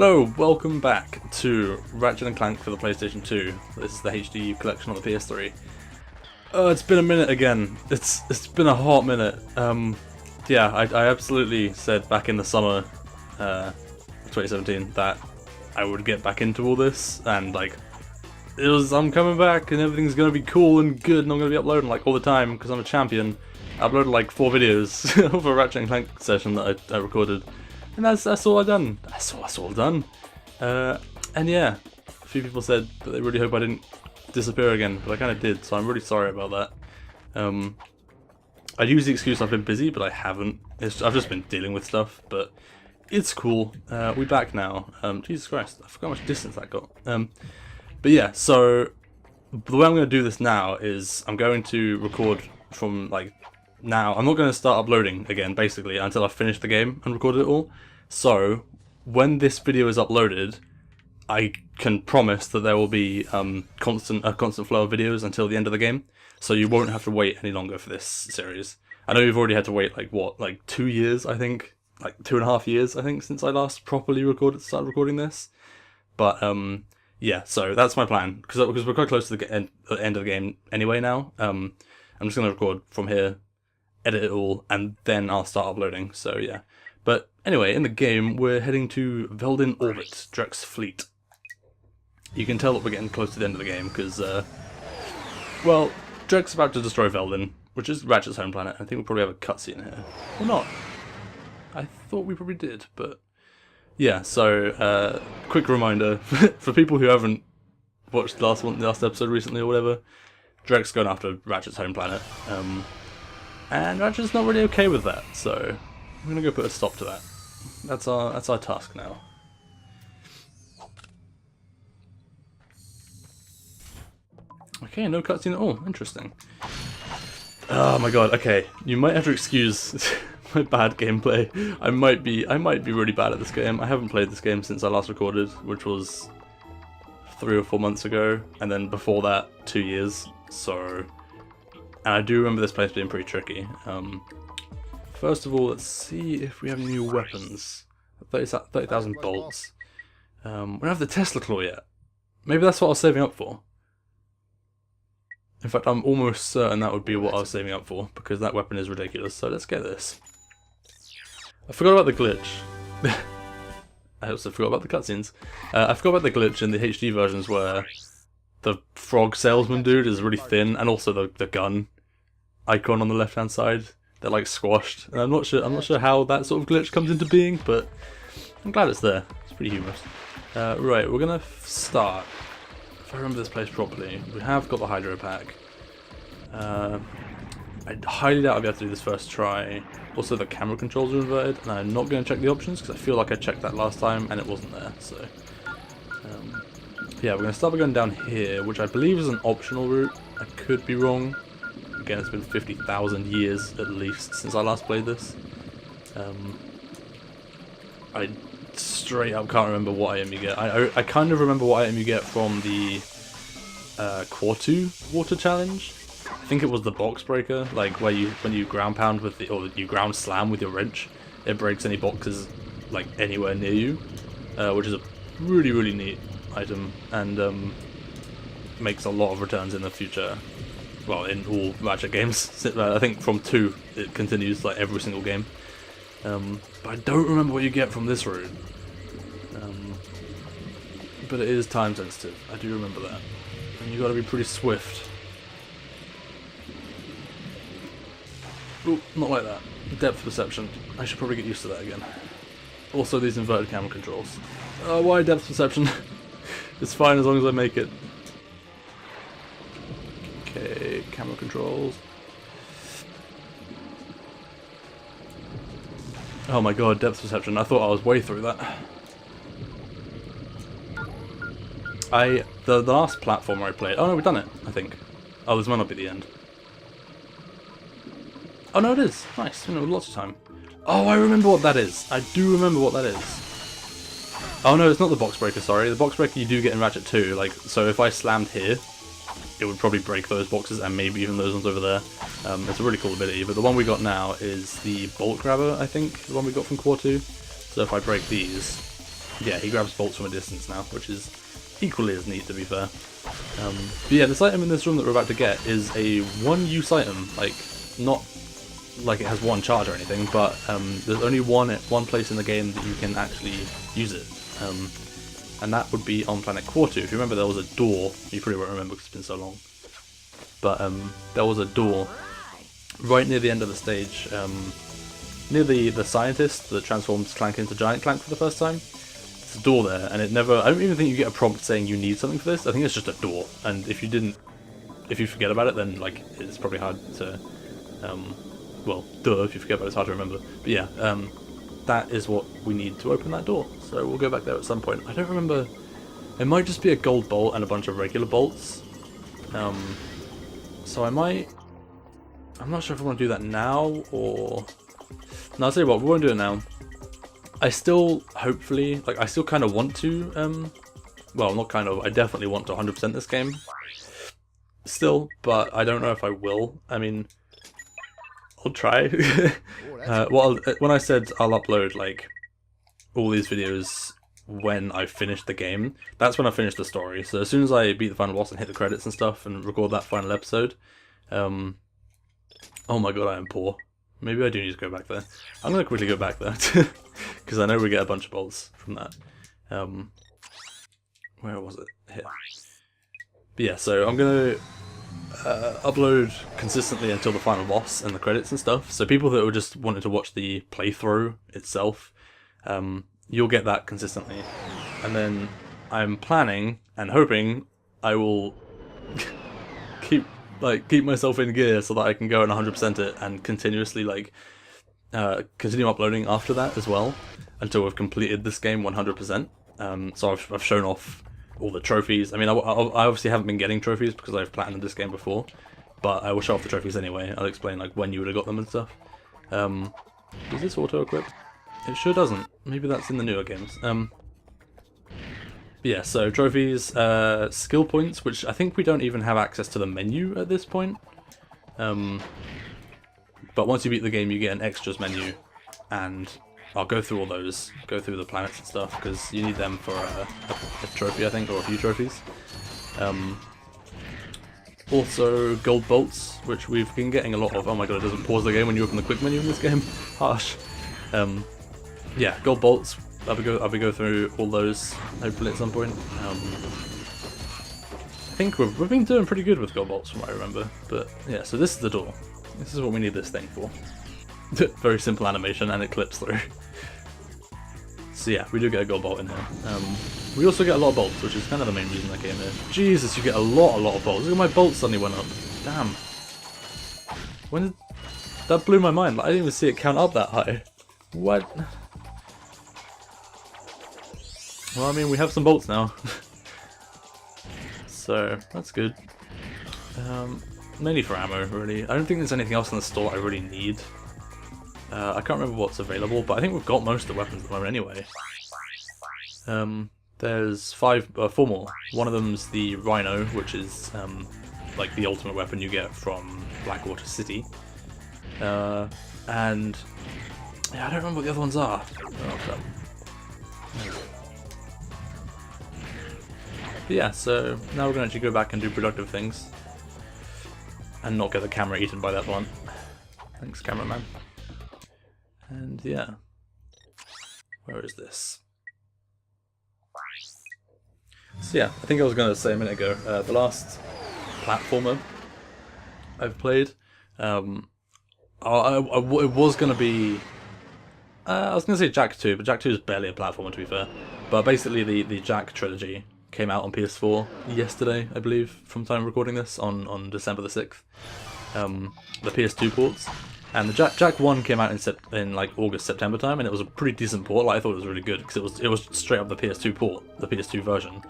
Hello, welcome back to Ratchet Clank for the PlayStation 2. This is the HD collection on the PS3. It's been a minute again. It's been a hot minute. Yeah, I absolutely said back in the summer 2017 that I would get back into all this, and like I'm coming back and everything's gonna be cool and good, and I'm gonna be uploading like all the time because I'm a champion. I uploaded like 4 videos of a Ratchet Clank session that I recorded. And that's all I've done. That's all I've done. And yeah, a few people said that they really hope I didn't disappear again, but I kind of did, so I'm really sorry about that. I'd use the excuse I've been busy, but I haven't. I've just been dealing with stuff, but it's cool. We're back now. Jesus Christ, I forgot how much distance that got. But yeah, so the way I'm going to do this now is I'm going to record from like now. I'm not going to start uploading again, basically, until I've finished the game and recorded it all. So, when this video is uploaded, I can promise that there will be a constant flow of videos until the end of the game, so you won't have to wait any longer for this series. I know you've already had to wait like 2 years, I think, like 2.5 years, I think, since I last properly started recording this. But yeah, so that's my plan because we're quite close to the end of the game anyway now. I'm just gonna record from here, edit it all, and then I'll start uploading. So yeah. But anyway, in the game, we're heading to Veldin orbit, Drek's fleet. You can tell that we're getting close to the end of the game, because, well, Drek's about to destroy Veldin, which is Ratchet's home planet. I think we'll probably have a cutscene here. Or not. I thought we probably did, but yeah, so, quick reminder, for people who haven't watched the last episode recently or whatever, Drek's going after Ratchet's home planet, and Ratchet's not really okay with that, so I'm gonna go put a stop to that. That's our task now. Okay, no cutscene at all. Interesting. Oh my god. Okay, you might have to excuse my bad gameplay. I might be really bad at this game. I haven't played this game since I last recorded, which was 3 or 4 months ago, and then before that 2 years. So, and I do remember this place being pretty tricky. First of all, let's see if we have any new weapons. 30,000 bolts. We don't have the Tesla Claw yet. Maybe that's what I was saving up for. In fact, I'm almost certain that would be what I was saving up for, because that weapon is ridiculous, so let's get this. I forgot about the glitch. I also forgot about the cutscenes. I forgot about the glitch in the HD versions where the frog salesman dude is really thin, and also the gun icon on the left-hand side. They're like squashed, and I'm not sure how that sort of glitch comes into being, but I'm glad it's there. It's pretty humorous. Right, we're gonna start. If I remember this place properly, we have got the hydro pack. I highly doubt I'll be able to do this first try. Also, the camera controls are inverted, and I'm not going to check the options because I feel like I checked that last time and it wasn't there. So, yeah, we're going to start by going down here, which I believe is an optional route. I could be wrong. Again, it's been 50,000 years at least since I last played this. I straight up can't remember what item you get. I kind of remember what item you get from the Quartu water challenge. I think it was the box breaker, like when you ground pound with or you ground slam with your wrench, it breaks any boxes like anywhere near you, which is a really neat item, and makes a lot of returns in the future. Well, in all Ratchet games. I think from 2 it continues like every single game. But I don't remember what you get from this route. But it is time sensitive. I do remember that. And you got to be pretty swift. Ooh, not like that. Depth perception. I should probably get used to that again. Also, these inverted camera controls. Why depth perception? It's fine as long as I make it. Okay, camera controls. Oh my god, depth perception. I thought I was way through that. The last platformer I played... Oh no, we've done it, I think. Oh, this might not be the end. Oh no, it is. Nice, you know, lots of time. Oh, I remember what that is. I do remember what that is. Oh no, it's not the box breaker, sorry. The box breaker you do get in Ratchet 2. Like, so if I slammed here, it would probably break those boxes and maybe even those ones over there. It's a really cool ability, but the one we got now is the bolt grabber, I think, the one we got from Core 2. So if I break these, yeah, he grabs bolts from a distance now, which is equally as neat, to be fair. But yeah, this item in this room that we're about to get is a one-use item, like, not like it has one charge or anything, but there's only one place in the game that you can actually use it. And that would be on planet Quartu. If you remember, there was a door. You probably won't remember because it's been so long. But there was a door right near the end of the stage, near the scientist that transforms Clank into Giant Clank for the first time. There's a door there, and it never. I don't even think you get a prompt saying you need something for this. I think it's just a door, and if you forget about it, then like it's probably hard to. Well, duh, if you forget about it, it's hard to remember. But yeah, that is what we need to open that door. So we'll go back there at some point. I don't remember. It might just be a gold bolt and a bunch of regular bolts. So I might. I'm not sure if I want to do that now or. No, I'll tell you what. We won't do it now. I still, hopefully, like I still kind of want to. Well, not kind of. I definitely want to 100% this game. Still, but I don't know if I will. I mean. I'll try. When I said I'll upload like all these videos when I finish the game, that's when I finish the story. So as soon as I beat the final boss and hit the credits and stuff and record that final episode, oh my god, I am poor. Maybe I do need to go back there. I'm gonna quickly go back there because I know we get a bunch of bolts from that. Where was it? Here. But yeah, so I'm gonna. Upload consistently until the final boss and the credits and stuff. So people that were just wanting to watch the playthrough itself, you'll get that consistently. And then I'm planning and hoping I will keep myself in gear so that I can go and 100% it and continuously continue uploading after that as well until we've completed this game 100%. So I've shown off all the trophies. I mean, I obviously haven't been getting trophies because I've platinumed this game before, but I will show off the trophies anyway. I'll explain like when you would have got them and stuff. Does this auto-equip? It sure doesn't. Maybe that's in the newer games. But yeah, so trophies, skill points, which I think we don't even have access to the menu at this point. But once you beat the game, you get an extras menu, and I'll go through all those, go through the planets and stuff, because you need them for a trophy, I think, or a few trophies. Also, gold bolts, which we've been getting a lot of. Oh my god, it doesn't pause the game when you open the quick menu in this game. Harsh. Yeah, gold bolts. I'll be go through all those, hopefully, at some point. I think we've been doing pretty good with gold bolts, from what I remember. But yeah, so this is the door. This is what we need this thing for. Very simple animation, and it clips through. So yeah, we do get a gold bolt in here. We also get a lot of bolts, which is kind of the main reason I came here. Jesus, you get a lot of bolts. Look at my bolts suddenly went up. Damn. When did... That blew my mind. Like, I didn't even see it count up that high. What? Well, I mean, we have some bolts now. So, that's good. Mainly for ammo, really. I don't think there's anything else in the store I really need. I can't remember what's available, but I think we've got most of the weapons at the moment anyway. There's 4 more. One of them's the Rhino, which is like the ultimate weapon you get from Blackwater City. And yeah, I don't remember what the other ones are. Oh crap. But yeah, so now we're going to actually go back and do productive things. And not get the camera eaten by that blunt. Thanks, cameraman. And yeah. Where is this? So yeah, I think I was going to say a minute ago, the last platformer I've played, it was going to be... I was going to say Jak 2, but Jak 2 is barely a platformer, to be fair. But basically the Jak trilogy came out on PS4 yesterday, I believe, from time of recording this, on December the 6th. The PS2 ports. And the Jak 1 came out in like August, September time, and it was a pretty decent port. Like, I thought it was really good, because it was straight up the PS2 port, the PS2 version.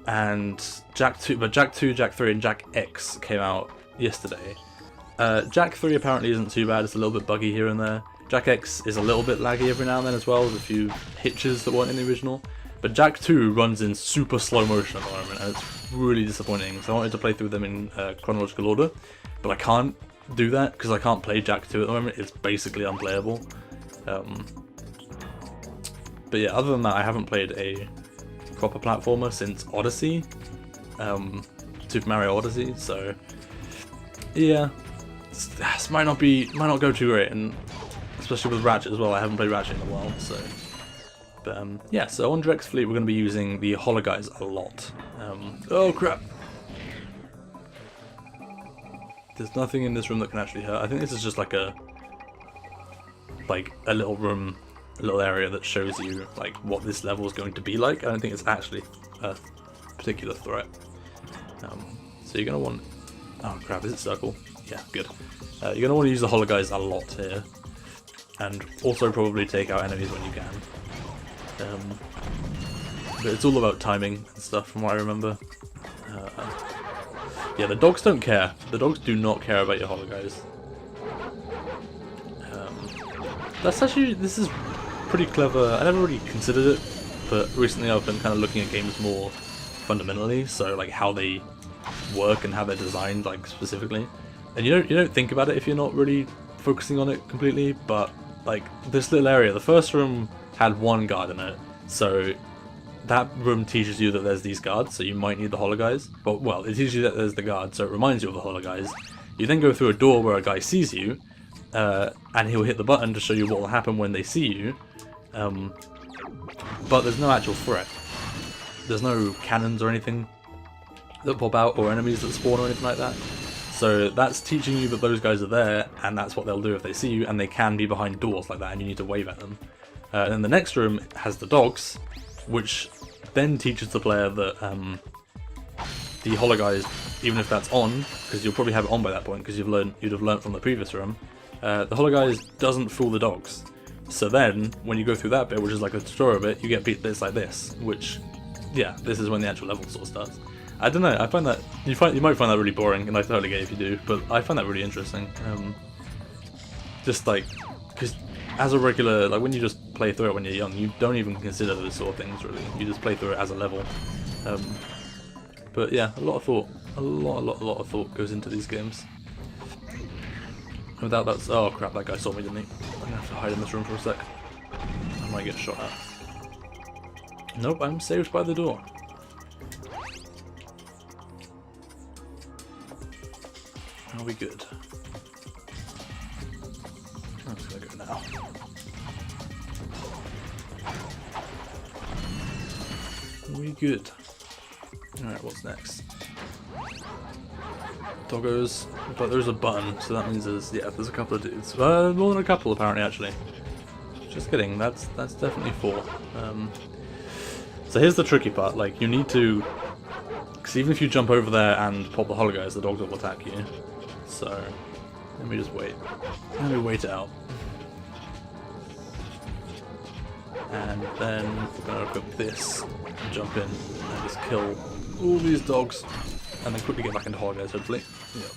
And Jak 2, but Jak 2, Jak 3, and Jak X came out yesterday. Jak 3 apparently isn't too bad, it's a little bit buggy here and there. Jak X is a little bit laggy every now and then as well, with a few hitches that weren't in the original. But Jak 2 runs in super slow motion at the moment, and it's really disappointing. So I wanted to play through them in chronological order, but I can't do that because I can't play Jak 2 at the moment. It's basically unplayable. But But yeah, other than that, I haven't played a proper platformer since Odyssey, Super Mario Odyssey. So yeah, this might not go too great, and especially with Ratchet as well. I haven't played Ratchet in a while, so. But yeah, so on Drek's fleet, we're going to be using the Hologuise a lot. Oh crap! There's nothing in this room that can actually hurt. I think this is just like a little room, a little area that shows you like what this level is going to be like. I don't think it's actually a particular threat. So you're going to want... Oh crap, is it circle? Yeah, good. You're going to want to use the Hologuise a lot here. And also probably take out enemies when you can. But it's all about timing and stuff from what I remember. Yeah, the dogs don't care. The dogs do not care about your Hologuise. This is pretty clever. I never really considered it, but recently I've been kind of looking at games more fundamentally, so like how they work and how they're designed, like specifically. And you don't think about it if you're not really focusing on it completely, but like this little area, the first room had one guard in it, so that room teaches you that there's these guards, so you might need the Hologuise. But well, it teaches you that there's the guard, so it reminds you of the Hologuise. You then go through a door where a guy sees you, and he'll hit the button to show you what will happen when they see you. But there's no actual threat. There's no cannons or anything that pop out, or enemies that spawn or anything like that. So that's teaching you that those guys are there, and that's what they'll do if they see you, and they can be behind doors like that, and you need to wave at them. And then the next room has the dogs, which then teaches the player that the Hologuise, even if that's on, because you'll probably have it on by that point, because you'd have learnt from the previous room, the Hologuise doesn't fool the dogs. So then, when you go through that bit, which is like a tutorial bit, you get bits like this, which, yeah, this is when the actual level sort of starts. I don't know, I find that, you might find that really boring, and I totally get it if you do, but I find that really interesting. Just like, because as a regular, like when you just play through it when you're young, you don't even consider those sort of things really, you just play through it as a level. But yeah, a lot of thought, a lot of thought goes into these games. Without that, oh crap, that guy saw me, didn't he? I'm gonna have to hide in this room for a sec. I might get shot at. Nope, I'm saved by the door. Are we good? I'm just gonna go now. Are we good? Alright, what's next? Doggos, but there's a button, so that means there's a couple of dudes. More than a couple apparently, actually. Just kidding, that's definitely 4. So here's the tricky part, like you need to, because even if you jump over there and pop the Hologuise, the dogs will attack you. So let me just wait. Let me wait it out. And then we're gonna equip this and jump in and just kill all these dogs. And then quickly get back into Hologuise, hopefully. Yep.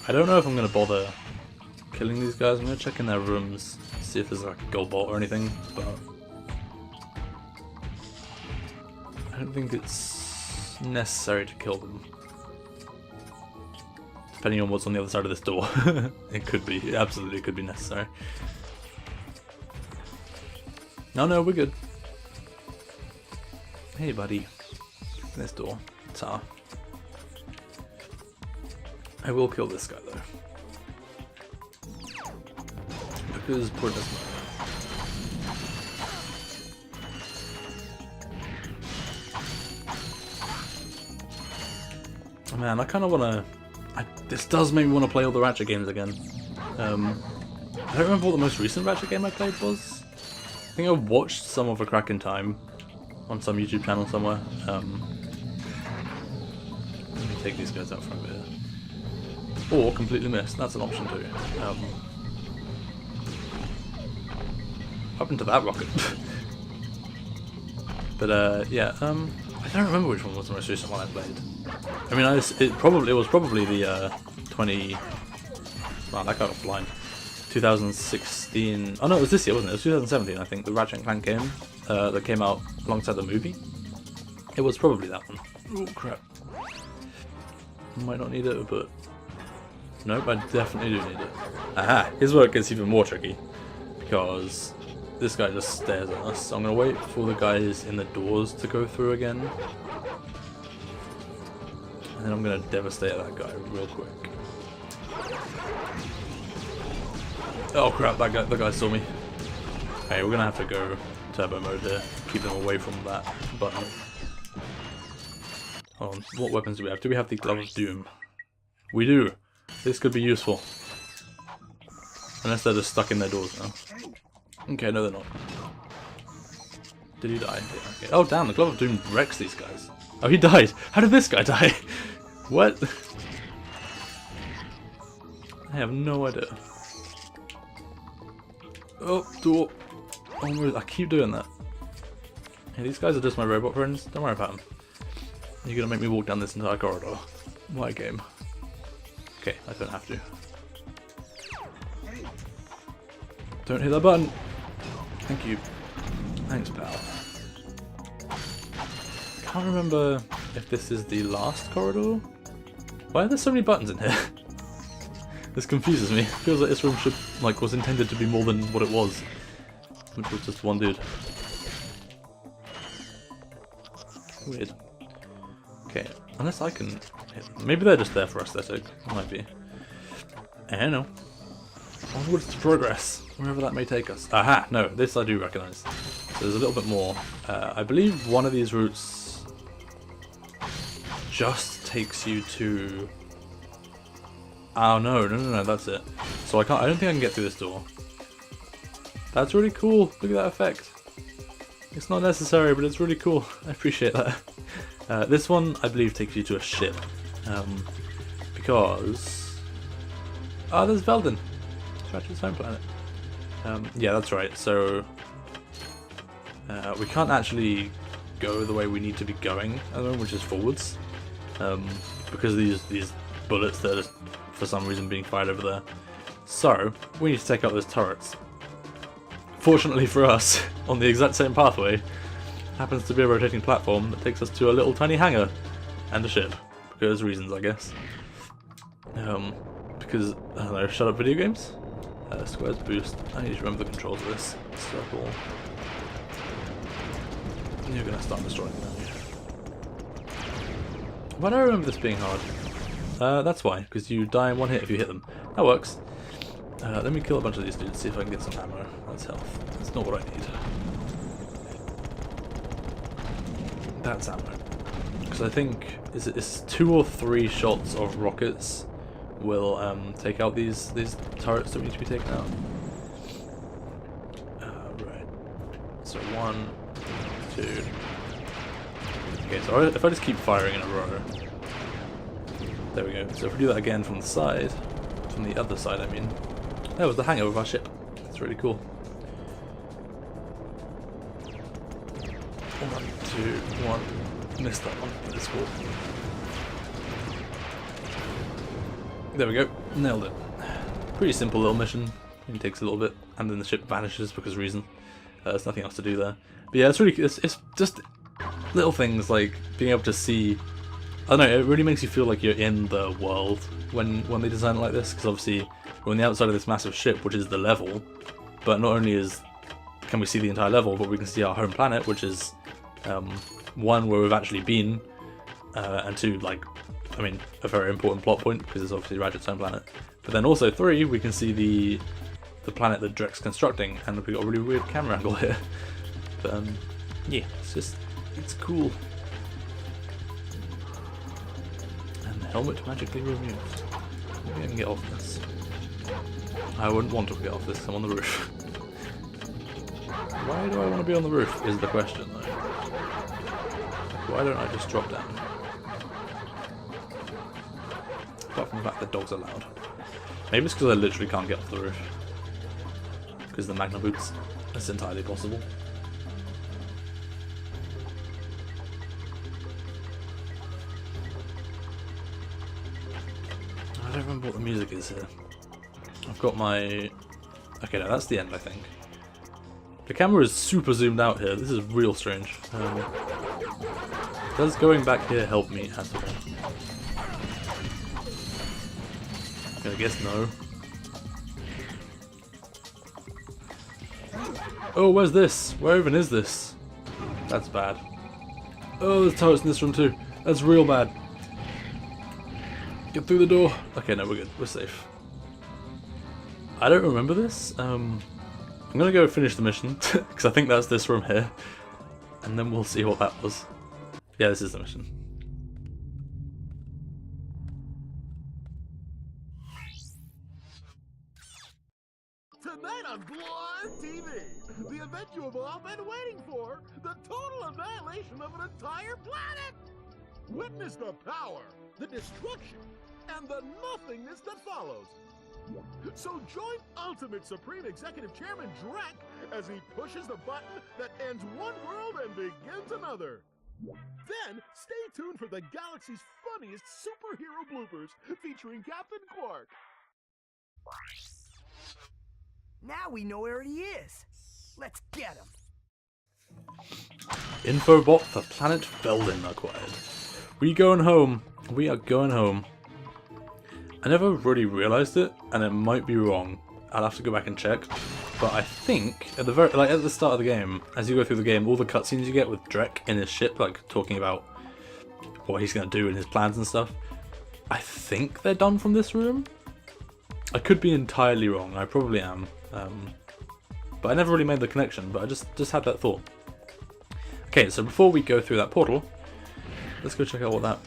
I don't know if I'm going to bother killing these guys. I'm going to check in their rooms, see if there's like a gold bolt or anything, but I don't think it's necessary to kill them. Depending on what's on the other side of this door. It could be, it absolutely could be necessary. No, we're good. Hey buddy. This door. Ta. I will kill this guy though. Because pointless mode. Oh man, I kind of want to... This does make me want to play all the Ratchet games again. I don't remember what the most recent Ratchet game I played was. I think I watched some of A Crack in Time on some YouTube channel somewhere. Let me take these guys out from here. Or completely missed, that's an option too. What happened to that rocket? But yeah, I don't remember which one was the most recent one I played. I mean, it was probably the 20... Wow, that guy got blind. 2016... Oh no, it was this year, wasn't it? It was 2017, I think, the Ratchet Clank game that came out alongside the movie. It was probably that one. Oh crap. Might not need it, but... Nope, I definitely do need it. Aha! Here's where it gets even more tricky. Because this guy just stares at us, so I'm gonna wait for the guys in the doors to go through again. And then I'm gonna devastate that guy real quick. Oh crap, that guy saw me. Okay, we're gonna have to go turbo mode here. Keep them away from that button. Hold on, what weapons do we have? Do we have the Glove of Doom? We do! This could be useful. Unless they're just stuck in their doors now. Okay, no they're not. Did he die? Yeah, okay. Oh damn, the Glove of Doom wrecks these guys. Oh, he died! How did this guy die? What? I have no idea. Oh, door. Oh, I keep doing that. Hey, these guys are just my robot friends. Don't worry about them. You're gonna make me walk down this entire corridor. My game. Okay, I don't have to. Don't hit that button. Thank you. Thanks, pal. Can't remember if this is the last corridor. Why are there so many buttons in here? This confuses me. Feels like this room should, like, was intended to be more than what it was, which was just one dude. Weird. Okay, unless I can hit them. Maybe they're just there for aesthetic. Might be. I don't know. Onwards to progress, wherever that may take us. Aha! No, this I do recognise. So there's a little bit more. I believe one of these routes just takes you to. Oh no, that's it. So I don't think I can get through this door. That's really cool. Look at that effect. It's not necessary, but it's really cool. I appreciate that. This one, I believe, takes you to a ship. Because... oh, there's Veldin. It's Ratchet's home planet. Yeah, that's right. So... we can't actually go the way we need to be going at the moment, which is forwards. Because of these bullets that are just, for some reason, being fired over there. So, we need to take out those turrets. Fortunately for us, on the exact same pathway, happens to be a rotating platform that takes us to a little tiny hangar and a ship. Because reasons, I guess. Because, I don't know, shut up video games? Squares boost. I need to remember the controls of this. Circle. You're gonna start destroying them. Why do I remember this being hard? That's why, because you die in one hit if you hit them. That works. Let me kill a bunch of these dudes, see if I can get some ammo. That's health. That's not what I need. That's ammo. Because I think it's 2 or 3 shots of rockets will take out these turrets that need to be taken out. Right. So 1, 2. Okay, so if I just keep firing in a row. There we go. So if we do that again from the side, from the other side I mean, that was the hangar of our ship. That's really cool. 1, 2, 1. Missed that one. This wall. There we go. Nailed it. Pretty simple little mission. It takes a little bit, and then the ship vanishes because reason. There's nothing else to do there. But yeah, it's just little things like being able to see. I don't know, it really makes you feel like you're in the world when they design it like this, because obviously we're on the outside of this massive ship, which is the level, but not only can we see the entire level, but we can see our home planet, which is 1, where we've actually been, and 2, like, I mean, a very important plot point, because it's obviously Ratchet's home planet, but then also 3, we can see the planet that Drek's constructing, and we've got a really weird camera angle here. But yeah, it's cool. Helmet magically removed. Maybe I can get off this. I wouldn't want to get off this, I'm on the roof. Why do I want to be on the roof is the question though. Why don't I just drop down? Apart from the fact that dogs are loud. Maybe it's because I literally can't get off the roof. Because the Magna boots. That's entirely possible. I don't remember what the music is here. I've got my... okay, no, that's the end, I think. The camera is super zoomed out here. This is real strange. Does going back here help me at all? I guess no. Oh, where's this? Where even is this? That's bad. Oh, there's turrets in this room too. That's real bad. Get through the door. Okay, no, we're good. We're safe. I don't remember this. I'm gonna go finish the mission because I think that's this room here, and then we'll see what that was. Yeah, this is the mission. Tonight on Blind TV, the event you have all been waiting for, the total annihilation of an entire planet! Witness the power, the destruction, and the nothingness that follows. So join Ultimate Supreme Executive Chairman Drek as he pushes the button that ends one world and begins another. Then, stay tuned for the galaxy's funniest superhero bloopers featuring Captain Quark. Now we know where he is. Let's get him. Infobot for planet Veldin acquired. We going home. We are going home. I never really realised it, and it might be wrong. I'll have to go back and check. But I think at the at the start of the game, as you go through the game, all the cutscenes you get with Drek in his ship, like talking about what he's going to do and his plans and stuff, I think they're done from this room. I could be entirely wrong. I probably am. But I never really made the connection. But I just had that thought. Okay, so before we go through that portal, let's go check out what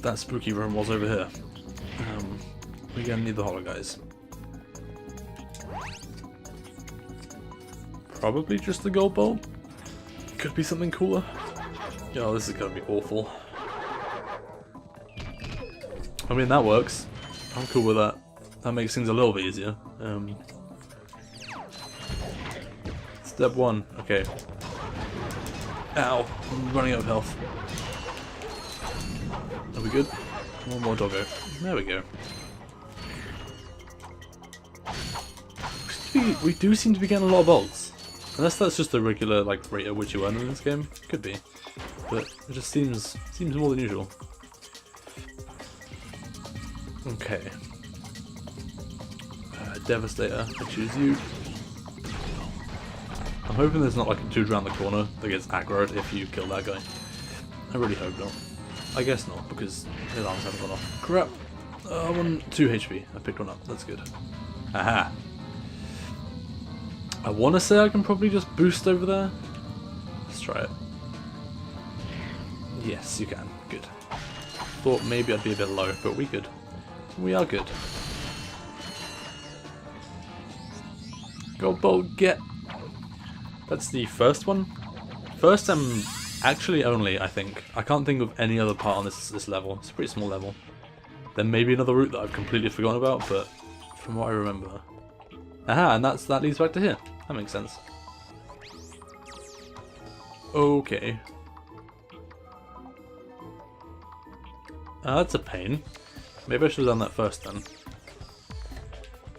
that spooky room was over here. We're gonna need the holo guys. Probably just the gold bulb. Could be something cooler. Oh, this is gonna be awful. I mean, that works. I'm cool with that. That makes things a little bit easier. Step 1. Okay. Ow! I'm running out of health. Are we good? One more doggo. There we go. We do seem to be getting a lot of bolts. Unless that's just the regular like rate at which you earn in this game. Could be. But it just seems more than usual. Okay. Devastator, I choose you. I'm hoping there's not like a dude around the corner that gets aggroed if you kill that guy. I really hope not. I guess not, because his arms haven't gone off. Crap! I'm on 2 HP. I picked one up. That's good. Aha! I want to say I can probably just boost over there. Let's try it. Yes, you can. Good. Thought maybe I'd be a bit low, but we good. We are good. Gold bolt, get! That's the first one. First and actually only, I think. I can't think of any other part on this level. It's a pretty small level. There may be another route that I've completely forgotten about, but from what I remember. Aha, and that leads back to here. That makes sense. Okay. That's a pain. Maybe I should have done that first then.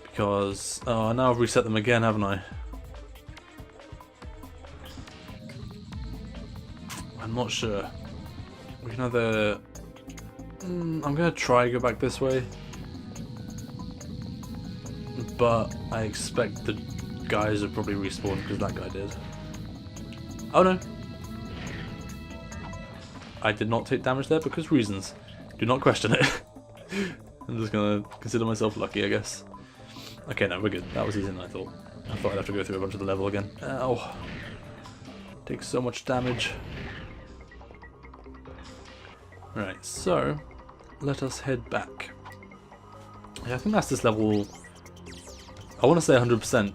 Because, oh, now I've reset them again, haven't I? I'm not sure. We can either... I'm going to try go back this way. But I expect the guys will probably respawn because that guy did. Oh no! I did not take damage there because reasons. Do not question it. I'm just going to consider myself lucky, I guess. Okay, no, we're good. That was easier than I thought. I thought I'd have to go through a bunch of the level again. Ow. Takes so much damage. Right, so let us head back. Yeah, I think that's this level. I want to say 100%,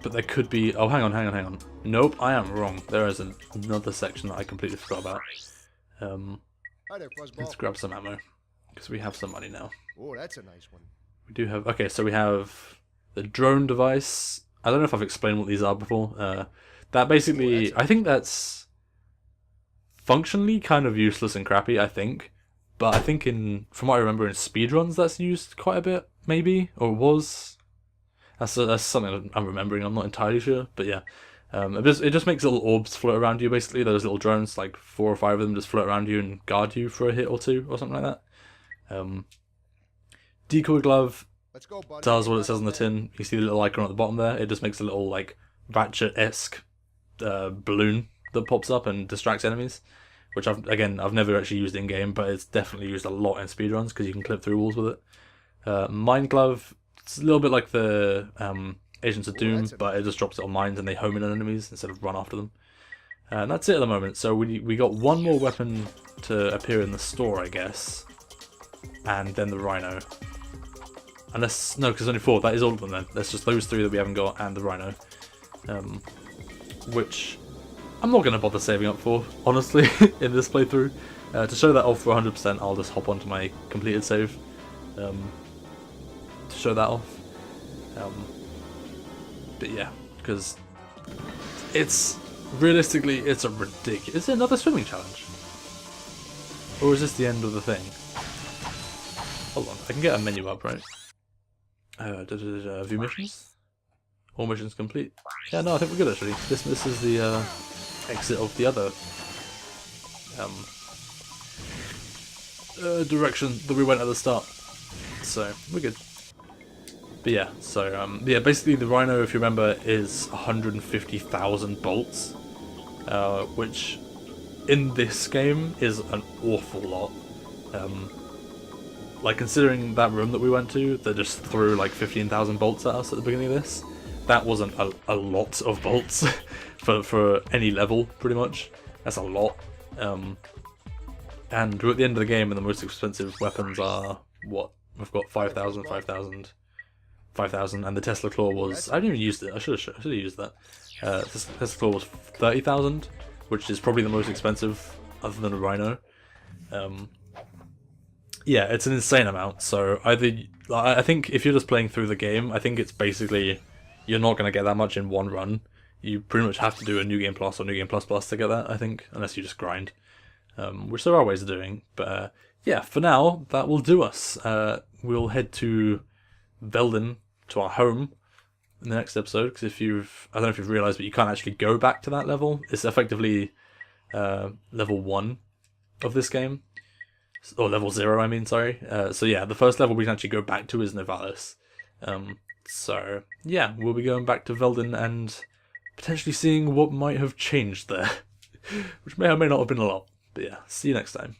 but there could be... Oh, hang on. Nope, I am wrong. There is another section that I completely forgot about. Hi there, Fuzzball. Let's grab some ammo, because we have some money now. Oh, that's a nice one. We do have... Okay, so we have the drone device. I don't know if I've explained what these are before. That basically... I think that's functionally kind of useless and crappy, I think. But I think from what I remember in speedruns, that's used quite a bit, maybe, or was... That's something I'm remembering. I'm not entirely sure, but yeah, it just makes little orbs float around you. Basically, those little drones, like 4 or 5 of them, just float around you and guard you for a hit or 2 or something like that. Decoy glove does what it says on the tin. You see the little icon at the bottom there. It just makes a little like Ratchet-esque balloon that pops up and distracts enemies, which I've never actually used in game, but it's definitely used a lot in speedruns because you can clip through walls with it. Mine glove, it's a little bit like the Agents of Doom, but it just drops it on mines and they home in on enemies instead of run after them. And that's it at the moment. So we got one more weapon to appear in the store, I guess, and then the Rhino. Unless no, because only 4. That is all of them then. There's just those 3 that we haven't got and the Rhino, which I'm not going to bother saving up for, honestly, in this playthrough. To show that off for 100%, I'll just hop onto my completed save to show that off. But yeah, because it's realistically, it's a ridiculous. Is it another swimming challenge, or is this the end of the thing? Hold on, I can get a menu up, right? View missions. All missions complete. Yeah, no, I think we're good actually. This is the exit of the other direction that we went at the start. So we're good. But yeah, so yeah, basically the Rhino, if you remember, is 150,000 bolts, which in this game is an awful lot. Like, considering that room that we went to that just threw like 15,000 bolts at us at the beginning of this, that wasn't a lot of bolts for any level, pretty much. That's a lot. And we're at the end of the game, and the most expensive weapons are what? We've got 5,000, 5,000, 5,000, and the Tesla Claw was... I didn't even use it. I should have used that. Tesla Claw was 30,000, which is probably the most expensive other than a Rhino. Yeah, it's an insane amount. So I think if you're just playing through the game, I think it's basically you're not going to get that much in one run. You pretty much have to do a New Game Plus or New Game Plus Plus to get that, I think, unless you just grind, which there are ways of doing. But yeah, for now, that will do us. We'll head to Veldin, to our home, in the next episode, because I don't know if you've realised, but you can't actually go back to that level. It's effectively level 1 of this game. Or level 0, I mean, sorry. So yeah, the first level we can actually go back to is Nivalis. So yeah, we'll be going back to Veldin and potentially seeing what might have changed there. Which may or may not have been a lot. But yeah, see you next time.